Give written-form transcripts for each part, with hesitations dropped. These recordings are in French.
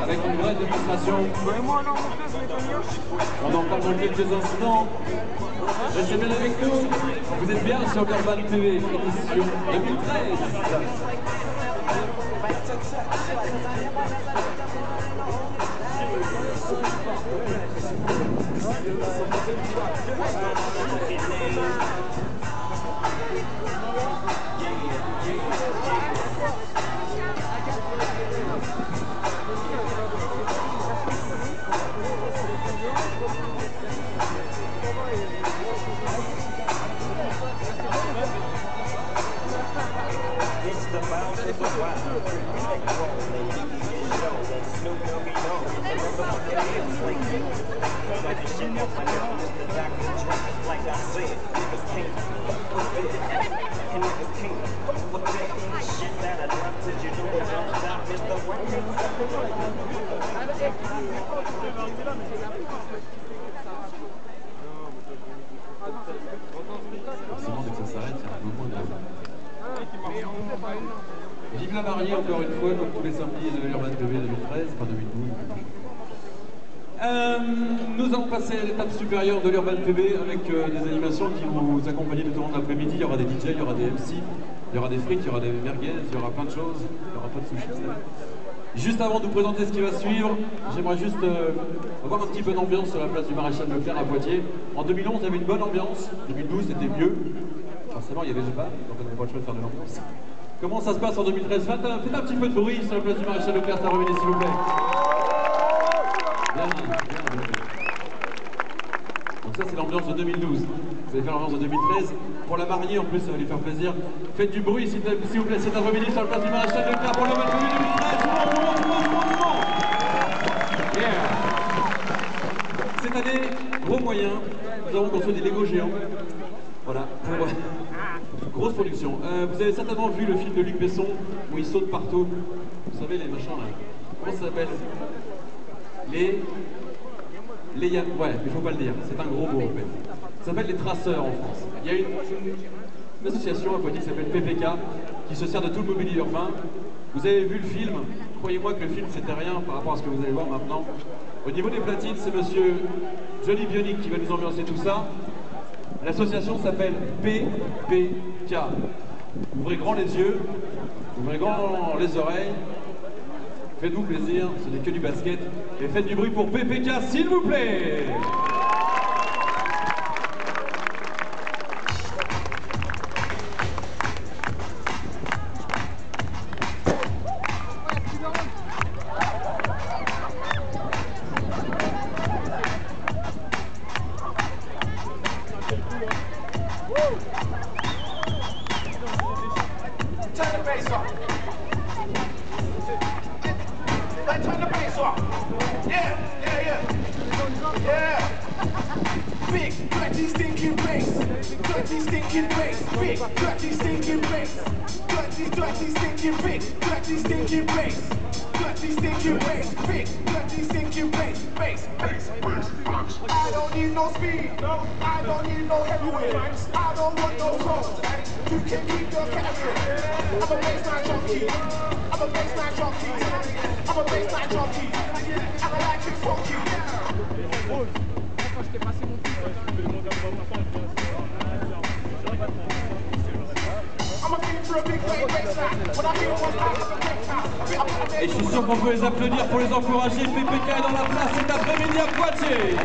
avec une vraie démonstration. On en parle dans quelques instants. Restez bien avec nous. Vous êtes bien sur Urban TV, édition 2013. Vive la mariée encore une fois, comme tous les samedis de l'Urban TV 2013, enfin 2012. Nous allons passer à l'étape supérieure de l'Urban TV avec des animations qui vont vous accompagner tout au long de l'après-midi. Il y aura des DJ, il y aura des MC, il y aura des frites, il y aura des merguez, il y aura plein de choses. Il n'y aura pas de sushi. Juste avant de vous présenter ce qui va suivre, j'aimerais juste avoir un petit peu d'ambiance sur la place du Maréchal Leclerc à Poitiers. En 2011, il y avait une bonne ambiance. 2012, c'était mieux. Forcément, il y avait le bas, donc on n'avait pas le choix de faire de l'ambiance. Comment ça se passe en 2013? Faites un petit peu de bruit sur la place du Maréchal Leclerc, ça revenez s'il vous plaît. Bien. Donc ça c'est l'ambiance de 2012. Vous allez faire l'ambiance de 2013. Pour la mariée en plus, ça va lui faire plaisir. Faites du bruit s'il vous plaît, c'est un revenez sur la place du Maréchal Leclerc pour le match 2013. Tout. Yeah. Cette année, gros moyen, nous avons construit des Lego géants. Voilà, pour grosse production. Vous avez certainement vu le film de Luc Besson où il saute partout. Vous savez les machins là. Comment ça s'appelle? Ouais, il faut pas le dire. C'est un gros mot en fait. Ça s'appelle les traceurs en France. Il y a une association à Poitiers qui s'appelle PPK qui se sert de tout le mobilier urbain. Vous avez vu le film. Croyez-moi que le film c'était rien par rapport à ce que vous allez voir maintenant. Au niveau des platines, c'est monsieur Johnny Bionic qui va nous ambiancer tout ça. L'association s'appelle PPK. Ouvrez grand les yeux, ouvrez grand les oreilles. Faites-vous plaisir, ce n'est que du basket. Et faites du bruit pour PPK, s'il vous plaît. Et je suis sûr qu'on peut les applaudir pour les encourager. PPK est dans la place cet après-midi à Poitiers.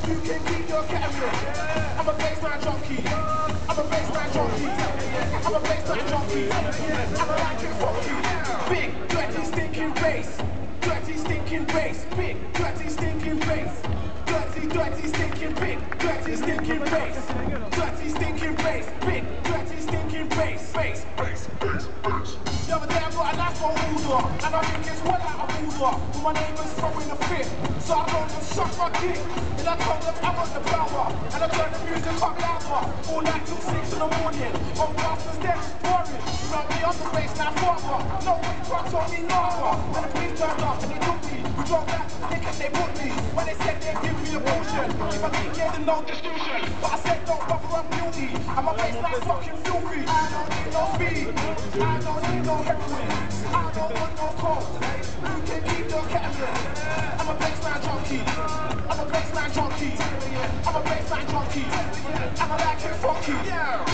You can keep your camera. I'm a baseline junkie. I'm a baseline junkie. I'm a baseline junkie. I'm a like it funky. Big, dirty, stinking bass. Dirty, stinking bass. Big, dirty, stinking bass. Dirty, dirty, stinking big. Dirty, stinking bass. Dirty, stinking bass. Big, dirty, stinking bass. Bass, bass, bass, bass. The other day I got a nice one. loser, and I think it's well out of order. All my neighbours throwing a fit, so I told them suck my dick. And I told them I want the power, and I turned the music up louder. All night till 6 in the morning, on Boston's dead boring. You know me on the race now forever, nobody trucks on me never. When the police turned up and they took me, we drove back to the dick and they put me. When they said they'd give me a potion, if I didn't get them no distribution. But I said don't bother, I'm guilty, and my baseline fucking filthy. I don't need no speed, I don't need no heroin, I don't want no coke. You can keep your ketamine. I'm a baseline junkie, I'm a baseline junkie, I'm a baseline junkie, I'm a like it funky. Yeah.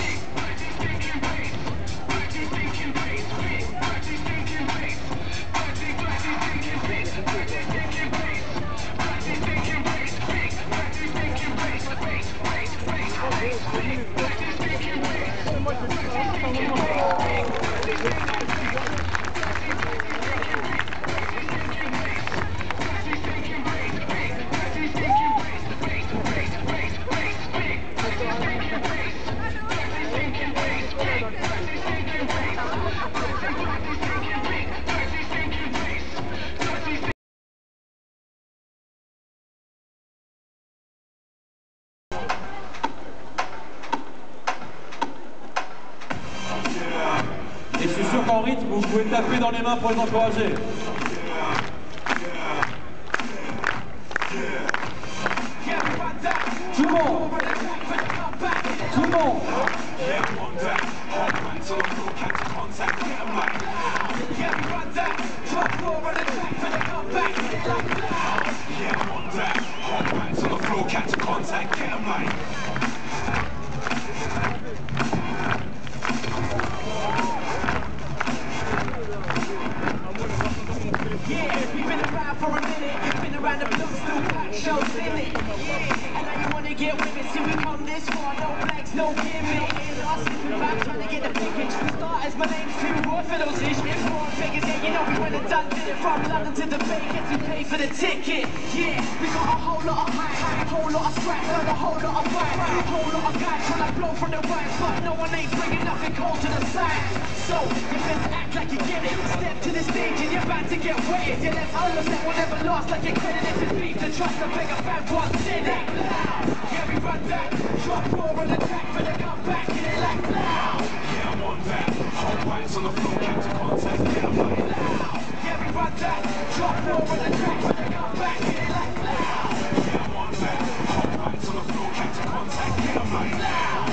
Et je suis sûr qu'en rythme, vous pouvez taper dans les mains pour les encourager. Tout le monde. Tout le monde. Yeah, we've been around for a minute, you've been around the blue, still got shows in it. Yeah, and now you wanna get with it, see we come this far, no flags, no gimmick. I'm slipping back, trying to get the package. For starters, my name's too raw for those ish. It's more figures, yeah, you know we went and done did it. From London to the Bay, guess we paid for the ticket. Yeah, we got a whole lot of hype, a whole lot of scraps, and a whole lot of fight. A whole lot of guys trying to blow from the right, but no one ain't bringing nothing cold to the side. So, you best act like you get it. Step to the stage and you're about to get wetted. Yeah, let's understand whatever lost, like your credit is in beef. The trust the bigger fan once in it. Yeah, we run that, drop more on the track for the comeback, get it like loud. Yeah, I'm on that. Hot whites on the floor, catch a contact. Yeah, I'm like loud. Yeah, we run that, drop more on the track for the comeback, get it like loud. Yeah, I'm on that. Hot whites on the floor, catch a contact. Yeah, I'm like loud.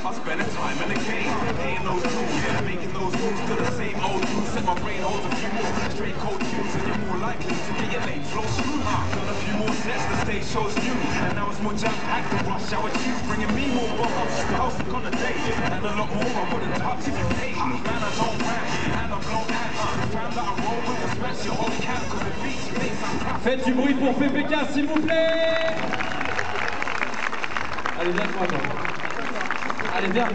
I spend a time in the game, ain't no rules, yeah, making those moves to the same old rules. Set my brain holds a few more straight cold tunes, and you're more likely to get your lane flow screwed. Done a few more sets, the stage shows new, and now it's more jam-packed than rush hour tunes, bringing me more bump-ups, house on a day, and a lot more I wouldn't touch if you pay. Man, I don't rap, and I'm blown out. Found that I roll with the smash your whole camp, cause the beats makes I'm crap. Faites du bruit pour PPK, s'il vous plaît. Allez, viens, je m'attends. Allez, viens.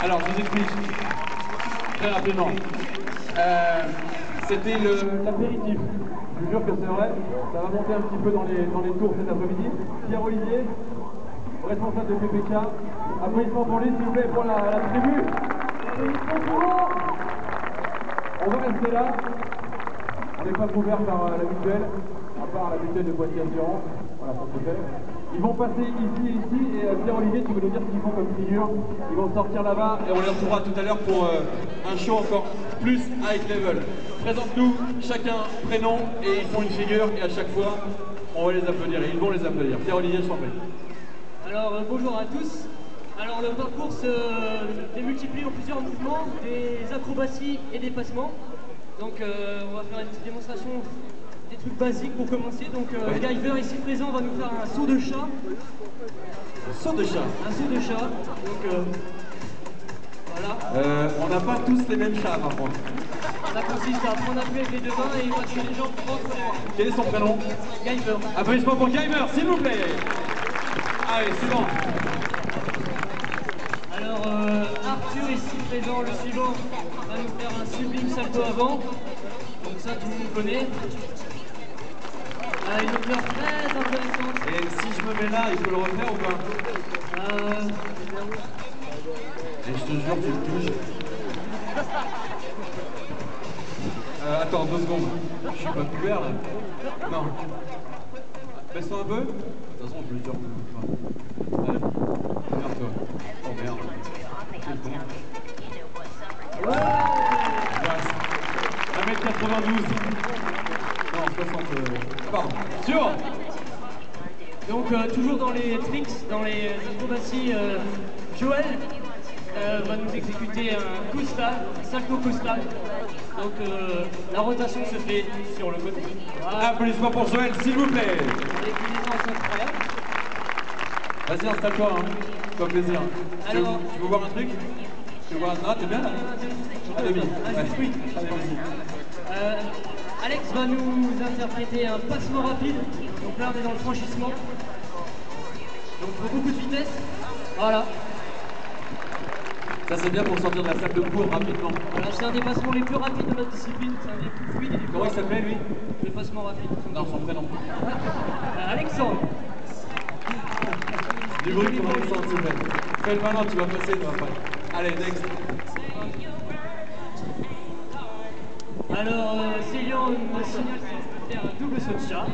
Alors, je vous explique très rapidement. C'était l'apéritif. Je vous jure que c'est vrai. Ça va monter un petit peu dans les tours cet après-midi. Pierre Olivier, responsable de PPK. Applaudissements pour lui, s'il vous plaît, pour la tribu. Applaudissements pour vous. On va rester là. On n'est pas couvert par la mutuelle, à part la mutuelle de Poitiers Assurance. Voilà, ça se fait. Ils vont passer ici et ici, et Pierre Olivier, tu veux nous dire ce qu'ils font comme figure. Ils vont sortir là-bas, et on les retrouvera tout à l'heure pour un show encore plus high level. Présente-nous chacun prénom, et ils font une figure, et à chaque fois, on va les applaudir, et ils vont les applaudir. Pierre Olivier, je t'en prie. Alors bonjour à tous. Alors le parcours se démultiplie en plusieurs mouvements, des acrobaties et des passements. Donc on va faire une petite démonstration des trucs basiques pour commencer. Donc Guyver ici présent va nous faire un saut de chat. Un saut de chat. Un saut de chat. Donc voilà. On n'a pas tous les mêmes chats par contre. Ça consiste à prendre appui avec les deux mains et passer les jambes entre les mains. Quel est son prénom? Guyver. Applaudissements pour Guyver, s'il vous plaît. Allez, suivant. Alors Arthur ici présent, le suivant, va nous faire un sublime salto avant. Donc ça, tout le monde connaît. Une hauteur très intéressante. Et si je me mets là, il faut le refaire ou pas? Et je te jure, tu le touches. Attends, 2 secondes. Je suis pas couvert là. Non. Baisse-toi un peu. De toute façon, je le jure. Allez, regarde-toi. Oh merde. Quel con. Ouais. 1m92. Non, 60. Pardon. Sûr. Donc toujours dans les tricks, dans les acrobaties, Joël va nous exécuter un costa, un salto costa. Donc la rotation se fait sur le côté. Voilà. Applaudissements pour Joël, s'il vous plaît. Avec une aisance incroyable. Vas-y, installe-toi, hein. Fais plaisir. Alors, tu veux voir un truc? Tu veux voir un... Ah, t'es bien là? À demi. Ouais. Oui. Allez, vas-y. Alex va nous interpréter un passement rapide. Donc là, on est dans le franchissement. Donc pour beaucoup de vitesse. Voilà. Ça, c'est bien pour sortir de la salle de cours rapidement. Voilà, c'est un des passements les plus rapides de notre discipline. C'est un des plus fluides et des plus Comment il s'appelait, lui? Le passement rapide. Non, son prénom. Alexandre. Du bruit pour Alexandre, s'il te plaît. Fais le malin, tu vas passer, toi, après. Allez, next. Alors, Célian me signale qu'il peut faire un double saut de chat.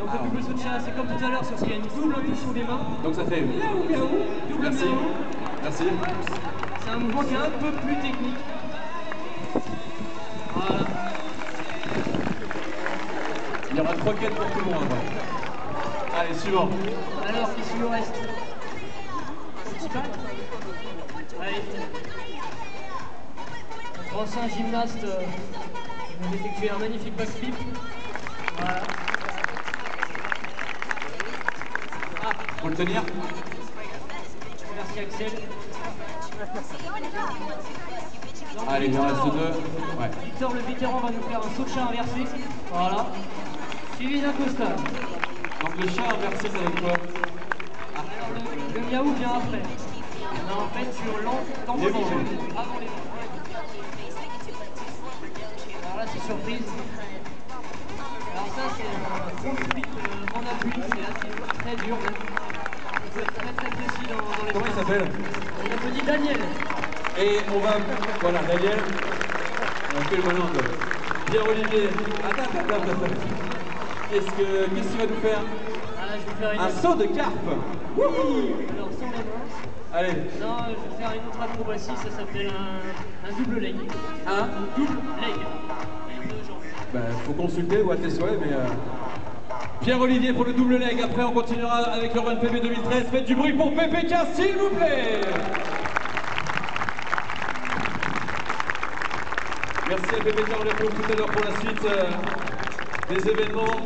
Donc le double saut de chat, c'est comme tout à l'heure, sauf qu'il y a une double impulsion des mains. Donc ça fait miaou, miaou. Double Merci. miaou. Merci. C'est un mouvement qui est un peu plus technique. Voilà. Il y aura 3 quêtes pour tout le monde, après. Allez, suivant. Alors, qu'est-ce qu'il nous reste? Petit pas. Allez. Notre ancien gymnaste va effectuer un magnifique backflip. Voilà. Faut le tenir. Merci Axel. Allez, il en reste 2. Ouais. Victor le vétéran va nous faire un saut de chat inversé. Voilà. Suivi d'un costa. Donc le chat inversé, ça va être quoi? Alors le miaou vient après. Là en fait tu t'embolises avant les mains. Alors là c'est surprise. Alors ça c'est un gros flip en appui, c'est assez très dur même. Il faut être très précis dans les Comment il s'appelle? On applaudit Daniel. Et on va... Voilà, Daniel. On fait le malin, quoi. Pierre-Olivier. Attends. Qu'est-ce que tu vas nous faire? Ah, je vais faire Un saut de carpe. Alors sans les mains. Allez. Non, je vais faire une autre acrobatie, ça s'appelle un double leg. Un Double leg. Avec 2 jambes. Ben, faut consulter ou à tes souhaits, mais... Pierre-Olivier pour le double leg. Après, on continuera avec le Run PB 2013. Faites du bruit pour PPK, s'il vous plaît. Merci à PPK, on les retrouve tout à l'heure pour la suite des événements.